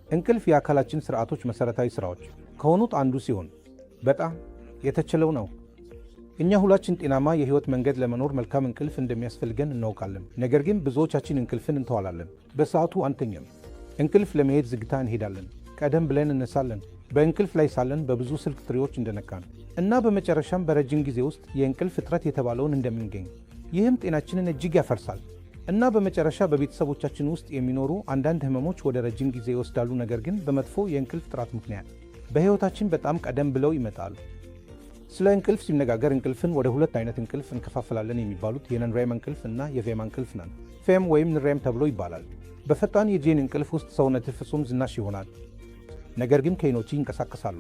እንቅልፍ የአካላችን ስርዓቶች መሰረታዊ ስራዎች ከሆኑት አንዱ ሲሆን በጣም የተቸለው ነው። እኛ ሁላችን ጤናማ የህይወት መንገድ ለመኖር መልካም እንቅልፍ እንደሚያስፈልገን እናውቃለን። ነገር ግን ብዙዎቻችን እንቅልፍን እንተዋላለን። በሰዓቱ አንተኛም። እንቅልፍ ለመሄድ ዝግታ እንሄዳለን። ቀደም ብለን እነሳለን። በእንቅልፍ ላይ ሳለን በብዙ ስልክ ጥሪዎች እንደነቃን እና በመጨረሻም በረጅም ጊዜ ውስጥ የእንቅልፍ እጥረት የተባለውን እንደምንገኝ፣ ይህም ጤናችንን እጅግ ያፈርሳል እና በመጨረሻ በቤተሰቦቻችን ውስጥ የሚኖሩ አንዳንድ ህመሞች ወደ ረጅም ጊዜ ይወስዳሉ። ነገር ግን በመጥፎ የእንቅልፍ ጥራት ምክንያት በህይወታችን በጣም ቀደም ብለው ይመጣሉ። ስለ እንቅልፍ ሲነጋገር እንቅልፍን ወደ ሁለት አይነት እንቅልፍ እንከፋፈላለን የሚባሉት የነን ሬም እንቅልፍ እና የቬም እንቅልፍ ነን ፌም ወይም ንሬም ተብሎ ይባላል። በፈጣን የጄን እንቅልፍ ውስጥ ሰውነትህ ፍጹም ዝናሽ ይሆናል፣ ነገር ግን ከይኖች ይንቀሳቀሳሉ።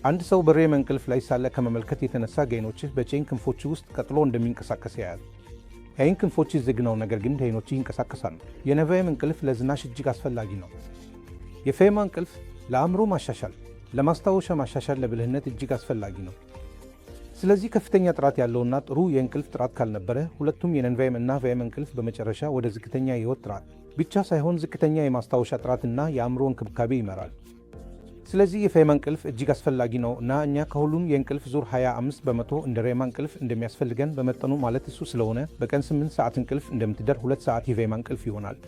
አንድ ሰው በሬም እንቅልፍ ላይ ሳለ ከመመልከት የተነሳ ገይኖችህ በቼን ክንፎች ውስጥ ቀጥሎ እንደሚንቀሳቀስ ያያል። ይህን ክንፎች ዝግ ነው፣ ነገር ግን አይኖች ይንቀሳቀሳሉ። የነቬም እንቅልፍ ለዝናሽ እጅግ አስፈላጊ ነው። የፌም እንቅልፍ ለአእምሮ ማሻሻል፣ ለማስታወሻ ማሻሻል፣ ለብልህነት እጅግ አስፈላጊ ነው። ስለዚህ ከፍተኛ ጥራት ያለውና ጥሩ የእንቅልፍ ጥራት ካልነበረ ሁለቱም የነንቬም እና ቬም እንቅልፍ በመጨረሻ ወደ ዝቅተኛ የህይወት ጥራት ብቻ ሳይሆን ዝቅተኛ የማስታወሻ ጥራትና የአእምሮ እንክብካቤ ይመራል። ስለዚህ የፌም እንቅልፍ እጅግ አስፈላጊ ነው እና እኛ ከሁሉም የእንቅልፍ ዙር 25% እንደ ሬም እንቅልፍ እንደሚያስፈልገን በመጠኑ ማለት እሱ ስለሆነ በቀን 8 ሰዓት እንቅልፍ እንደምትደር 2 ሰዓት የቬም እንቅልፍ ይሆናል።